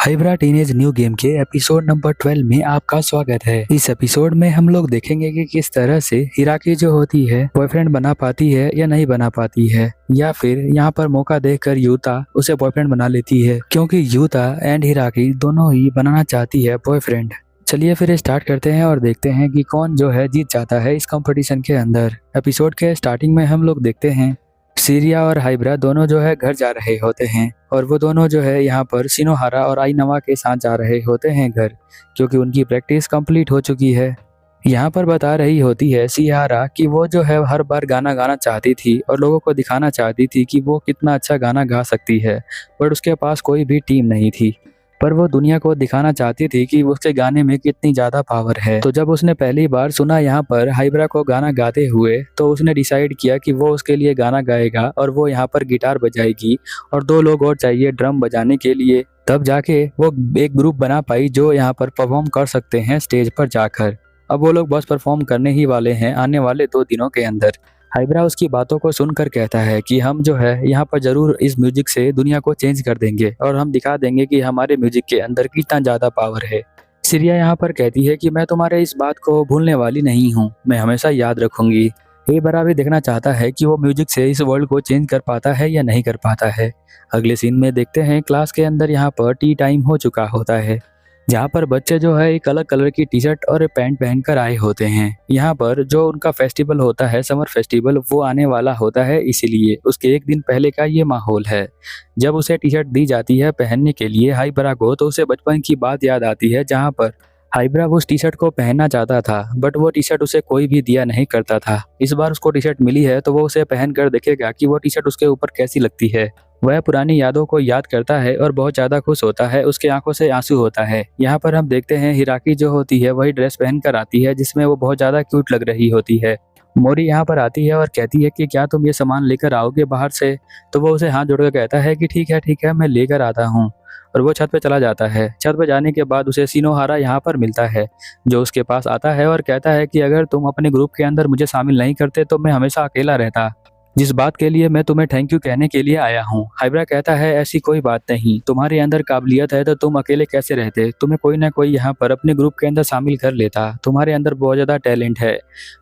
हाइब्रा teenage new game के episode number 12 में आपका स्वागत है। इस एपिसोड में हम लोग देखेंगे कि किस तरह से हिराकी जो होती है बॉयफ्रेंड बना पाती है या नहीं बना पाती है, या फिर यहाँ पर मौका देखकर यूता उसे बॉयफ्रेंड बना लेती है, क्योंकि यूता एंड हिराकी दोनों ही बनाना चाहती है बॉयफ्रेंड। चलिए फिर स्टार्ट करते हैं और देखते हैं कि कौन जो है जीत जाता है इस कंपटीशन के अंदर। एपिसोड के स्टार्टिंग में हम लोग देखते हैं सीरिया और हाइब्रा दोनों जो है घर जा रहे होते हैं, और वो दोनों जो है यहाँ पर सिनोहारा और आईनवा के साथ जा रहे होते हैं घर, क्योंकि उनकी प्रैक्टिस कंप्लीट हो चुकी है। यहाँ पर बता रही होती है सियारा कि वो जो है हर बार गाना गाना चाहती थी और लोगों को दिखाना चाहती थी कि वो कितना अच्छा गाना गा सकती है, बट उसके पास कोई भी टीम नहीं थी। पर वो दुनिया को दिखाना चाहती थी कि उसके गाने में कितनी ज्यादा पावर है। तो जब उसने पहली बार सुना यहाँ पर हाइब्रा को गाना गाते हुए, तो उसने डिसाइड किया कि वो उसके लिए गाना गाएगा और वो यहाँ पर गिटार बजाएगी और 2 लोग और चाहिए ड्रम बजाने के लिए। तब जाके वो एक ग्रुप बना पाई जो यहाँ पर परफॉर्म कर सकते हैं स्टेज पर जाकर। अब वो लोग बस परफॉर्म करने ही वाले हैं आने वाले 2 दिनों के अंदर। हाइब्रा उसकी बातों को सुनकर कहता है कि हम जो है यहाँ पर जरूर इस म्यूजिक से दुनिया को चेंज कर देंगे और हम दिखा देंगे कि हमारे म्यूजिक के अंदर कितना ज्यादा पावर है। सीरिया यहाँ पर कहती है कि मैं तुम्हारे इस बात को भूलने वाली नहीं हूँ, मैं हमेशा याद रखूंगी। ये बड़ा भी देखना चाहता है कि वो म्यूजिक से इस वर्ल्ड को चेंज कर पाता है या नहीं कर पाता है। अगले सीन में देखते हैं क्लास के अंदर यहाँ पर टी टाइम हो चुका होता है, जहाँ पर बच्चे जो है एक अलग कलर की टी शर्ट और पैंट पहनकर आए होते हैं। यहाँ पर जो उनका फेस्टिवल होता है समर फेस्टिवल, वो आने वाला होता है, इसीलिए उसके एक दिन पहले का ये माहौल है। जब उसे टी शर्ट दी जाती है पहनने के लिए हाइब्रा को, तो उसे बचपन की बात याद आती है, जहाँ पर हाइब्रा उस टी शर्ट को पहनना चाहता था, बट वो टी शर्ट उसे कोई भी दिया नहीं करता था। इस बार उसको टी शर्ट मिली है तो वो उसे पहन कर देखेगा कि वो टी शर्ट उसके ऊपर कैसी लगती है। वह पुरानी यादों को याद करता है और बहुत ज्यादा खुश होता है, उसके आंखों से आंसू होता है। यहाँ पर हम देखते हैं हिराकी जो होती है वही ड्रेस पहन कर आती है जिसमें वो बहुत ज्यादा क्यूट लग रही होती है। मोरी यहाँ पर आती है और कहती है कि क्या तुम ये सामान लेकर आओगे बाहर से, तो वो उसे हाथ जोड़कर कहता है कि ठीक है मैं लेकर आता हूँ, और वो छत पे चला जाता है। छत पे जाने के बाद उसे सिनोहारा यहाँ पर मिलता है, जो उसके पास आता है और कहता है कि अगर तुम अपने ग्रुप के अंदर मुझे शामिल नहीं करते तो मैं हमेशा अकेला रहता, जिस बात के लिए मैं तुम्हें थैंक यू कहने के लिए आया हूँ। हाइब्रा कहता है ऐसी कोई बात नहीं, तुम्हारे अंदर काबिलियत है तो तुम अकेले कैसे रहते, तुम्हें कोई ना कोई यहाँ पर अपने ग्रुप के अंदर शामिल कर लेता, तुम्हारे अंदर बहुत ज्यादा टैलेंट है।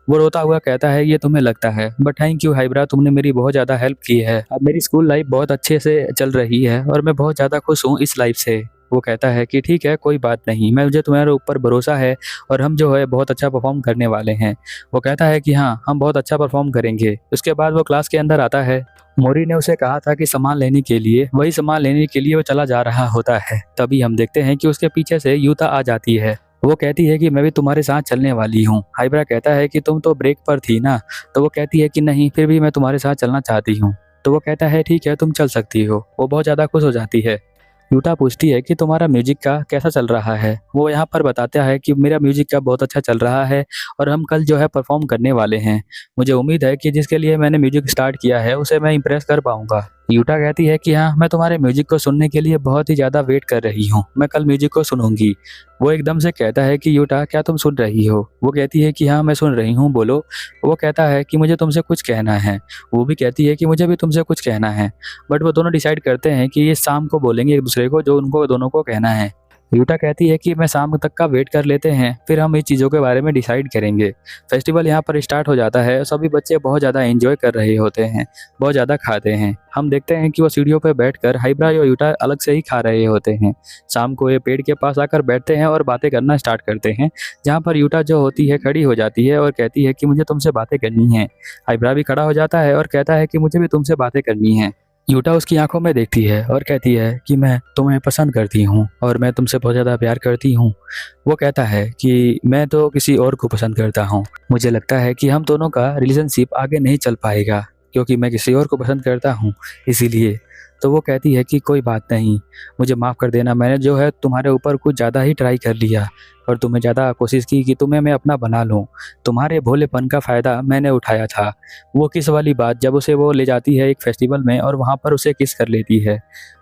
वो रोता हुआ कहता है ये तुम्हें लगता है, बट थैंक यू हाइब्रा, तुमने मेरी बहुत ज्यादा हेल्प की है। अब मेरी स्कूल लाइफ बहुत अच्छे से चल रही है और मैं बहुत ज्यादा खुश हूँ इस लाइफ से। वो कहता है कि ठीक है कोई बात नहीं, मुझे तुम्हारे ऊपर भरोसा है और हम जो है बहुत अच्छा परफॉर्म करने वाले हैं। वो कहता है कि हाँ हम बहुत अच्छा परफॉर्म करेंगे। उसके बाद वो क्लास के अंदर आता है। मोरी ने उसे कहा था कि सामान लेने के लिए, वही सामान लेने के लिए वो चला जा रहा होता है। तभी हम देखते हैं कि उसके पीछे से यूता आ जाती है। वो कहती है कि मैं भी तुम्हारे साथ चलने वाली हूँ। हाइब्रा कहता है कि तुम तो ब्रेक पर थी ना, तो वो कहती है कि नहीं फिर भी मैं तुम्हारे साथ चलना चाहती हूँ। तो वो कहता है ठीक है तुम चल सकती हो। वो बहुत ज्यादा खुश हो जाती है। यूटा पूछती है कि तुम्हारा म्यूजिक का कैसा चल रहा है। वो यहाँ पर बताता है कि मेरा म्यूजिक का बहुत अच्छा चल रहा है और हम कल जो है परफॉर्म करने वाले हैं। मुझे उम्मीद है कि जिसके लिए मैंने म्यूजिक स्टार्ट किया है उसे मैं इम्प्रेस कर पाऊंगा। यूटा कहती है कि हाँ मैं तुम्हारे म्यूजिक को सुनने के लिए बहुत ही ज्यादा वेट कर रही हूँ, मैं कल म्यूजिक को सुनूंगी। वो एकदम से कहता है कि यूटा क्या तुम सुन रही हो। वो कहती है कि हाँ मैं सुन रही हूँ, बोलो। वो कहता है कि मुझे तुमसे कुछ कहना है। वो भी कहती है कि मुझे भी तुमसे कुछ कहना है। बट वो दोनों डिसाइड करते हैं कि ये शाम को बोलेंगे एक दूसरे को जो उनको दोनों को कहना है। यूटा कहती है कि मैं शाम तक का वेट कर लेते हैं, फिर हम इस चीज़ों के बारे में डिसाइड करेंगे। फेस्टिवल यहाँ पर स्टार्ट हो जाता है। सभी बच्चे बहुत ज़्यादा एंजॉय कर रहे होते हैं, बहुत ज़्यादा खाते हैं। हम देखते हैं कि वो सीढ़ियों पर बैठकर हाइब्रा और यूटा अलग से ही खा रहे होते हैं। शाम को ये पेड़ के पास आकर बैठते हैं और बातें करना स्टार्ट करते हैं, जहाँ पर यूटा जो होती है खड़ी हो जाती है और कहती है कि मुझे तुमसे बातें करनी है। हाइब्रा भी खड़ा हो जाता है और कहता है कि मुझे भी तुमसे बातें करनी है। यूटा उसकी आंखों में देखती है और कहती है कि मैं तुम्हें पसंद करती हूँ और मैं तुमसे बहुत ज़्यादा प्यार करती हूँ। वो कहता है कि मैं तो किसी और को पसंद करता हूँ, मुझे लगता है कि हम दोनों का रिलेशनशिप आगे नहीं चल पाएगा क्योंकि मैं किसी और को पसंद करता हूँ, इसीलिए। तो वो कहती है कि कोई बात नहीं, मुझे माफ़ कर देना, मैंने जो है तुम्हारे ऊपर कुछ ज़्यादा ही ट्राई कर लिया और तुम्हें ज़्यादा कोशिश की कि तुम्हें मैं अपना बना लूँ। तुम्हारे भोलेपन का फ़ायदा मैंने उठाया था। वो किस वाली बात, जब उसे वो ले जाती है एक फेस्टिवल में और वहाँ पर उसे किस कर लेती है।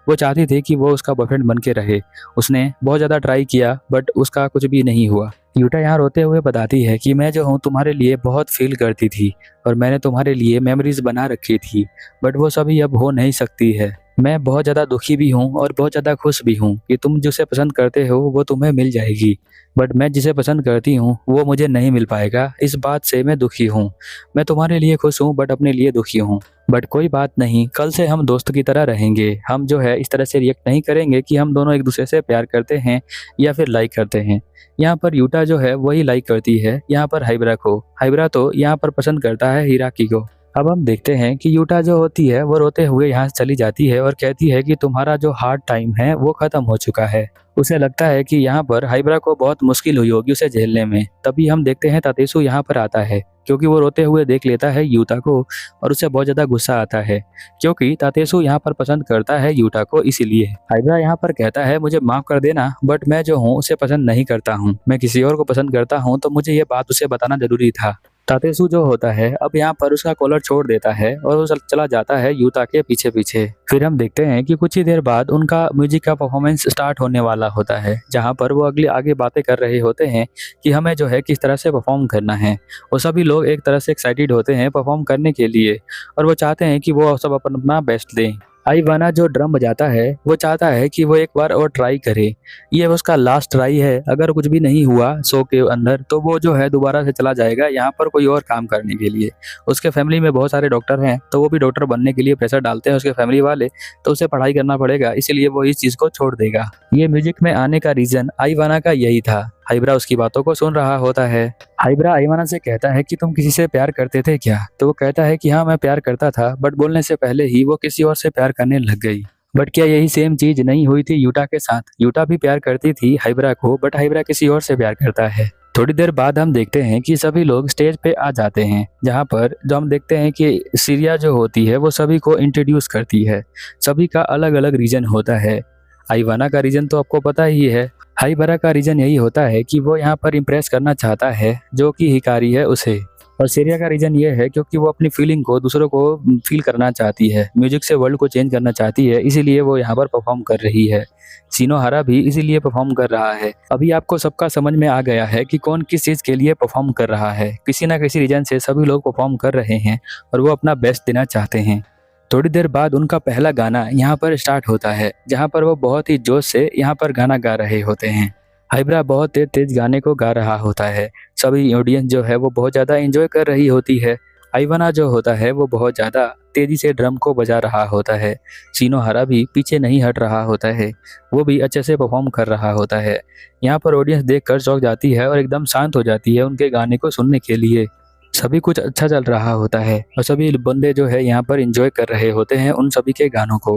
वो चाहती थी कि वो उसका बॉयफ्रेंड बन के रहे। उसने बहुत ज़्यादा ट्राई किया बट उसका कुछ भी नहीं हुआ। यूटा यहाँ रोते हुए बताती है कि मैं जो हूँ तुम्हारे लिए बहुत फील करती थी और मैंने तुम्हारे लिए मेमोरीज बना रखी थी, बट वो सभी अब हो नहीं सकती है। मैं बहुत ज़्यादा दुखी भी हूँ और बहुत ज़्यादा खुश भी हूँ कि तुम जिसे पसंद करते हो वो तुम्हें मिल जाएगी, बट मैं जिसे पसंद करती हूँ वो मुझे नहीं मिल पाएगा। इस बात से मैं दुखी हूँ। मैं तुम्हारे लिए खुश हूँ बट अपने लिए दुखी हूँ। बट कोई बात नहीं, कल से हम दोस्त की तरह रहेंगे। हम जो है इस तरह से रिएक्ट नहीं करेंगे कि हम दोनों एक दूसरे से प्यार करते हैं या फिर लाइक करते हैं। यहाँ पर यूटा जो है वही लाइक करती है यहाँ पर हाइब्रा को। हाइब्रा तो यहाँ पर पसंद करता है हिराकी को। अब हम देखते हैं कि यूटा जो होती है वो रोते हुए यहाँ से चली जाती है और कहती है कि तुम्हारा जो हार्ड टाइम है वो खत्म हो चुका है। उसे लगता है कि यहाँ पर हाइब्रा को बहुत मुश्किल हुई होगी उसे झेलने में। तभी हम देखते हैं तातेसु यहाँ पर आता है, क्योंकि वो रोते हुए देख लेता है यूटा को और उसे बहुत ज्यादा गुस्सा आता है, क्योंकि तातेसु यहाँ पर पसंद करता है यूटा को। इसीलिए हाइब्रा यहाँ पर कहता है मुझे माफ कर देना, बट मैं जो हूँ उसे पसंद नहीं करता हूँ। मैं किसी और को पसंद करता हूँ, तो मुझे ये बात उसे बताना जरूरी था। तातेसु जो होता है अब यहाँ पर उसका कॉलर छोड़ देता है और वो चला जाता है यूता के पीछे पीछे। फिर हम देखते हैं कि कुछ ही देर बाद उनका म्यूजिक का परफॉर्मेंस स्टार्ट होने वाला होता है, जहाँ पर वो आगे बातें कर रहे होते हैं कि हमें जो है किस तरह से परफॉर्म करना है। वो सभी लोग एक तरह से एक्साइटेड होते हैं परफॉर्म करने के लिए और वो चाहते हैं कि वो सब अपना बेस्ट दें। आईवाना जो ड्रम बजाता है वो चाहता है कि वो एक बार और ट्राई करे। ये उसका लास्ट ट्राई है। अगर कुछ भी नहीं हुआ शो के अंदर तो वो जो है दोबारा से चला जाएगा यहाँ पर कोई और काम करने के लिए। उसके फैमिली में बहुत सारे डॉक्टर हैं, तो वो भी डॉक्टर बनने के लिए प्रेशर डालते हैं उसके फैमिली वाले, तो उसे पढ़ाई करना पड़ेगा, इसीलिए वो इस चीज को छोड़ देगा। ये म्यूजिक में आने का रीजन आईवाना का यही था। हाइब्रा उसकी बातों को सुन रहा होता है। हाइब्रा आईवाना से कहता है कि तुम किसी से प्यार करते थे क्या? तो वो कहता है कि हाँ मैं प्यार करता था, बट बोलने से पहले ही वो किसी और से प्यार करने लग गई। बट क्या यही सेम चीज नहीं हुई थी यूटा के साथ? यूटा भी प्यार करती थी हाइब्रा को, बट हाइब्रा किसी और से प्यार करता है। थोड़ी देर बाद हम देखते हैं कि सभी लोग स्टेज पे आ जाते हैं, जहाँ पर जो हम देखते हैं कि सीरिया जो होती है वो सभी को इंट्रोड्यूस करती है। सभी का अलग अलग रीजन होता है। आईवाना का रीजन तो आपको पता ही है। हाइबरा का रीजन यही होता है कि वो यहाँ पर इम्प्रेस करना चाहता है जो कि हिकारी है उसे। और सीरिया का रीजन ये है क्योंकि वो अपनी फीलिंग को दूसरों को फील करना चाहती है, म्यूजिक से वर्ल्ड को चेंज करना चाहती है, इसीलिए वो यहाँ पर परफॉर्म कर रही है। सिनोहारा भी इसीलिए परफॉर्म कर रहा है। अभी आपको सबका समझ में आ गया है कि कौन किस चीज के लिए परफॉर्म कर रहा है। किसी ना किसी रीजन से सभी लोग परफॉर्म कर रहे हैं और वो अपना बेस्ट देना चाहते हैं। थोड़ी देर बाद उनका पहला गाना यहाँ पर स्टार्ट होता है, जहाँ पर वो बहुत ही जोश से यहाँ पर गाना गा रहे होते हैं। हाइब्रा बहुत तेज तेज गाने को गा रहा होता है। सभी ऑडियंस जो है वो बहुत ज़्यादा एंजॉय कर रही होती है। आईवाना जो होता है वो बहुत ज़्यादा तेजी से ड्रम को बजा रहा होता है। सिनोहारा भी पीछे नहीं हट रहा होता है, वो भी अच्छे से परफॉर्म कर रहा होता है। यहाँ पर ऑडियंस देखकर चौंक जाती है और एकदम शांत हो जाती है उनके गाने को सुनने के लिए। सभी कुछ अच्छा चल रहा होता है और सभी बंदे जो है यहाँ पर एंजॉय कर रहे होते हैं उन सभी के गानों को।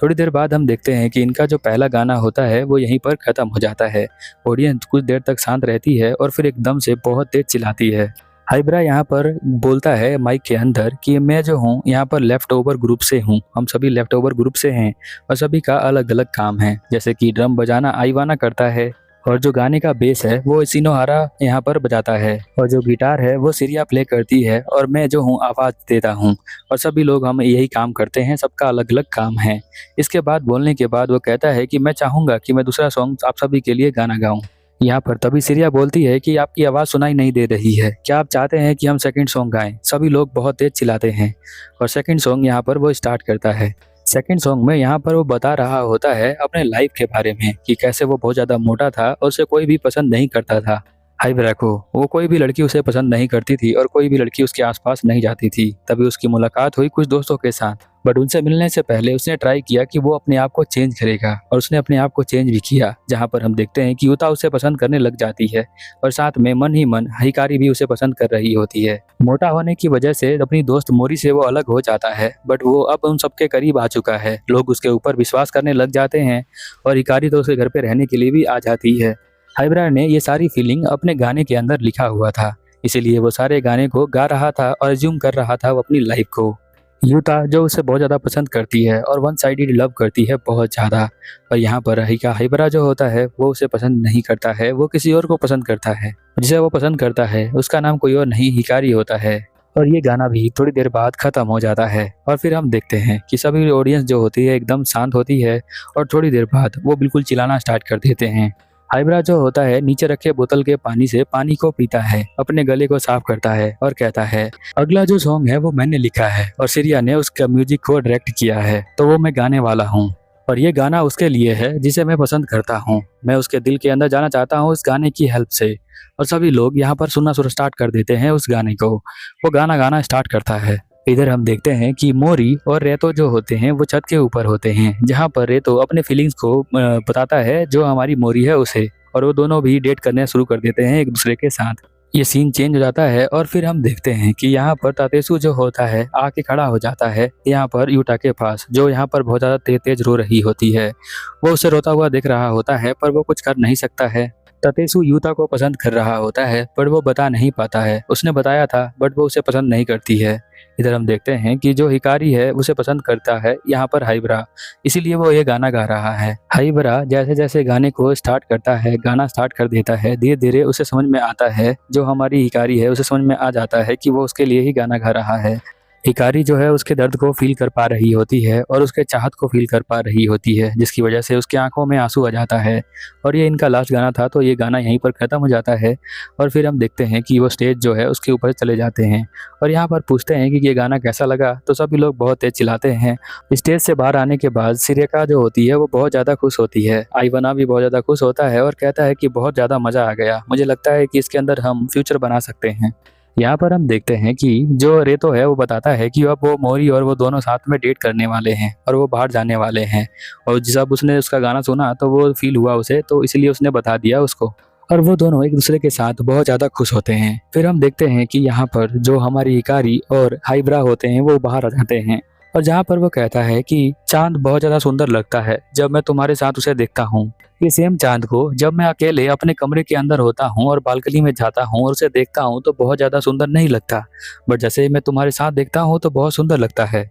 थोड़ी देर बाद हम देखते हैं कि इनका जो पहला गाना होता है वो यहीं पर खत्म हो जाता है। ऑडियंस कुछ देर तक शांत रहती है और फिर एकदम से बहुत तेज चिल्लाती है। हाइब्रा यहाँ पर बोलता है माइक के अंदर कि मैं जो हूँ यहाँ पर लेफ्ट ओवर ग्रुप से हूँ, हम सभी लेफ्ट ओवर ग्रुप से हैं और सभी का अलग अलग काम है। जैसे कि ड्रम बजाना आईवाना करता है और जो गाने का बेस है वो सिनोहारा यहाँ पर बजाता है और जो गिटार है वो सीरिया प्ले करती है और मैं जो हूँ आवाज़ देता हूँ। और सभी लोग हम यही काम करते हैं, सबका अलग अलग काम है। इसके बाद बोलने के बाद वो कहता है कि मैं चाहूँगा कि मैं दूसरा सॉन्ग आप सभी के लिए गाना गाऊँ। यहाँ पर तभी सीरिया बोलती है कि आपकी आवाज़ सुनाई नहीं दे रही है, क्या आप चाहते हैं कि हम सेकंड सॉन्ग गाएं? सभी लोग बहुत तेज चिल्लाते हैं और सेकंड सॉन्ग यहाँ पर वो स्टार्ट करता है। सेकंड सॉन्ग में यहाँ पर वो बता रहा होता है अपने लाइफ के बारे में कि कैसे वो बहुत ज़्यादा मोटा था और उसे कोई भी पसंद नहीं करता था। हाइब्रा को वो कोई भी लड़की उसे पसंद नहीं करती थी और कोई भी लड़की उसके आसपास नहीं जाती थी। तभी उसकी मुलाकात हुई कुछ दोस्तों के साथ, बट उनसे मिलने से पहले उसने ट्राई किया कि वो अपने आप को चेंज करेगा और उसने अपने आप को चेंज भी किया। जहाँ पर हम देखते हैं कि यूता उसे पसंद करने लग जाती है और साथ में मन ही मन हिकारी भी उसे पसंद कर रही होती है। मोटा होने की वजह से अपनी दोस्त मोरी से वो अलग हो जाता है, बट वो अब उन सबके करीब आ चुका है। लोग उसके ऊपर विश्वास करने लग जाते हैं और हिकारी तो उसके घर पे रहने के लिए भी आ जाती है। हाइब्रा ने ये सारी फीलिंग अपने गाने के अंदर लिखा हुआ था, इसीलिए वो सारे गाने को गा रहा था और एज्यूम कर रहा था वो अपनी लाइफ को। यूता जो उसे बहुत ज़्यादा पसंद करती है और वन साइडेड लव करती है बहुत ज़्यादा। और यहाँ पर हाइब्रा जो होता है वो उसे पसंद नहीं करता है, वो किसी और को पसंद करता है। जिसे वो पसंद करता है उसका नाम कोई और नहीं हिकारी होता है। और ये गाना भी थोड़ी देर बाद खत्म हो जाता है और फिर हम देखते हैं कि सभी ऑडियंस जो होती है एकदम शांत होती है और थोड़ी देर बाद वो बिल्कुल चिल्लाना स्टार्ट कर देते हैं। हाइब्रा जो होता है नीचे रखे बोतल के पानी से पानी को पीता है, अपने गले को साफ करता है और कहता है अगला जो सॉन्ग है वो मैंने लिखा है और सिरिया ने उसका म्यूजिक को डायरेक्ट किया है, तो वो मैं गाने वाला हूँ और ये गाना उसके लिए है जिसे मैं पसंद करता हूँ। मैं उसके दिल के अंदर जाना चाहता हूँ इस गाने की हेल्प से। और सभी लोग यहाँ पर सुनना शुरू स्टार्ट कर देते हैं उस गाने को। वो गाना गाना स्टार्ट करता है। इधर हम देखते हैं कि मोरी और रेतो जो होते हैं वो छत के ऊपर होते हैं, जहाँ पर रेतो अपने फीलिंग्स को बताता है जो हमारी मोरी है उसे, और वो दोनों भी डेट करने शुरू कर देते हैं एक दूसरे के साथ। ये सीन चेंज हो जाता है और फिर हम देखते हैं कि यहाँ पर तातेसु जो होता है आके खड़ा हो जाता है यहाँ पर यूटा के पास, जो यहाँ पर बहुत ज़्यादा तेज तेज रो रही होती है। वो उसे रोता हुआ देख रहा होता है पर वो कुछ कर नहीं सकता है। तातेसु यूता को पसंद कर रहा होता है पर वो बता नहीं पाता है। उसने बताया था बट वो उसे पसंद नहीं करती है। इधर हम देखते हैं कि जो हिकारी है उसे पसंद करता है यहाँ पर हाइब्रा, इसीलिए वो ये गाना गा रहा है। हाइब्रा जैसे जैसे गाने को स्टार्ट करता है, गाना स्टार्ट कर देता है, धीरे धीरे उसे समझ में आता है, जो हमारी हिकारी है उसे समझ में आ जाता है कि वो उसके लिए ही गाना गा रहा है। हिकारी जो है उसके दर्द को फील कर पा रही होती है और उसके चाहत को फील कर पा रही होती है, जिसकी वजह से उसकी आंखों में आंसू आ जाता है। और ये इनका लास्ट गाना था, तो ये गाना यहीं पर ख़त्म हो जाता है। और फिर हम देखते हैं कि वो स्टेज जो है उसके ऊपर चले जाते हैं और यहाँ पर पूछते हैं कि ये गाना कैसा लगा, तो सभी लोग बहुत तेज चिल्लाते हैं। स्टेज से बाहर आने के बाद सिरेका जो होती है वो बहुत ज़्यादा खुश होती है। आइवना भी बहुत ज़्यादा खुश होता है और कहता है कि बहुत ज़्यादा मज़ा आ गया, मुझे लगता है कि इसके अंदर हम फ्यूचर बना सकते हैं। यहाँ पर हम देखते हैं कि जो रेतो है वो बताता है कि अब वो मोरी और वो दोनों साथ में डेट करने वाले हैं और वो बाहर जाने वाले हैं। और जब उसने उसका गाना सुना तो वो फील हुआ उसे, तो इसलिए उसने बता दिया उसको। और वो दोनों एक दूसरे के साथ बहुत ज़्यादा खुश होते हैं। फिर हम देखते हैं कि यहाँ पर जो हमारी हिकारी और हाइब्रा होते हैं वो बाहर आ जाते हैं और जहाँ पर वो कहता है कि चांद बहुत ज़्यादा सुंदर लगता है जब मैं तुम्हारे साथ उसे देखता हूँ। ये सेम चांद को जब मैं अकेले अपने कमरे के अंदर होता हूँ और बालकनी में जाता हूँ और उसे देखता हूँ तो बहुत ज़्यादा सुंदर नहीं लगता, बट जैसे मैं तुम्हारे साथ देखता हूँ तो बहुत सुंदर लगता है।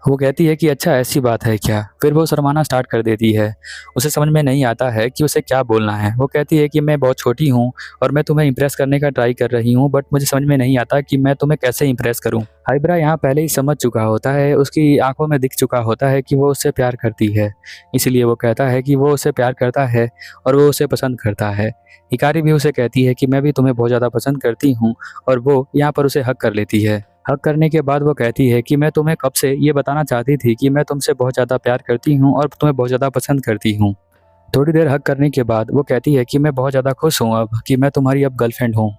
वो कहती है कि अच्छा ऐसी बात है क्या। फिर वो शर्माना स्टार्ट कर देती है। उसे समझ में नहीं आता है कि उसे क्या बोलना है। वो कहती है कि मैं बहुत छोटी हूँ और मैं तुम्हें इंप्रेस करने का ट्राई कर रही हूँ, बट मुझे समझ में नहीं आता कि मैं तुम्हें कैसे इंप्रेस करूँ। हाइब्रा यहाँ पहले ही समझ चुका होता है, उसकी आंखों में दिख चुका होता है कि वो उससे प्यार करती है, इसलिए वो कहता है कि वो उसे प्यार करता है और वो उसे पसंद करता है। हिकारी भी उसे कहती है कि मैं भी तुम्हें बहुत ज़्यादा पसंद करती हूँ और वो यहाँ पर उसे हक कर लेती है। हक करने के बाद वो कहती है कि मैं तुम्हें कब से ये बताना चाहती थी कि मैं तुमसे बहुत ज़्यादा प्यार करती हूँ और तुम्हें बहुत ज़्यादा पसंद करती हूँ। थोड़ी देर हक करने के बाद वो कहती है कि मैं बहुत ज़्यादा खुश हूँ अब कि मैं तुम्हारी अब गर्लफ्रेंड हूँ।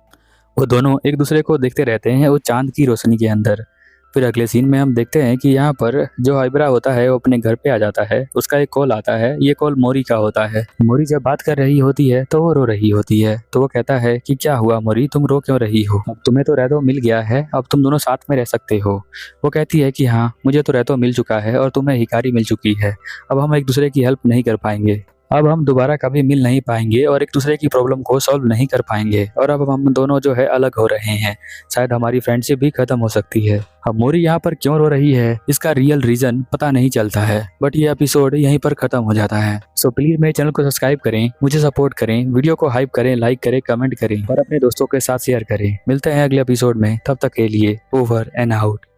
वो दोनों एक दूसरे को देखते रहते हैं उस चांद की रोशनी के अंदर। फिर अगले सीन में हम देखते हैं कि यहाँ पर जो हाइब्रा होता है वो अपने घर पे आ जाता है। उसका एक कॉल आता है, ये कॉल मोरी का होता है। मोरी जब बात कर रही होती है तो वो रो रही होती है। तो वो कहता है कि क्या हुआ मोरी, तुम रो क्यों रही हो, अब तुम्हें तो रेतो मिल गया है, अब तुम दोनों साथ में रह सकते हो। वो कहती है कि हाँ मुझे तो रेतो मिल चुका है और तुम्हें हिकारी मिल चुकी है, अब हम एक दूसरे की हेल्प नहीं कर पाएंगे, अब हम दोबारा कभी मिल नहीं पाएंगे और एक दूसरे की प्रॉब्लम को सॉल्व नहीं कर पाएंगे और अब हम दोनों जो है अलग हो रहे हैं, शायद हमारी फ्रेंडशिप भी खत्म हो सकती है। अब मोरी यहाँ पर क्यों रो रही है इसका रियल रीजन पता नहीं चलता है, बट ये एपिसोड यहीं पर खत्म हो जाता है। सो प्लीज मेरे चैनल को सब्सक्राइब करें, मुझे सपोर्ट करें, वीडियो को हाइप करें, लाइक करें, कमेंट करें और अपने दोस्तों के साथ शेयर करें। मिलते हैं अगले एपिसोड में, तब तक के लिए ओवर एंड आउट।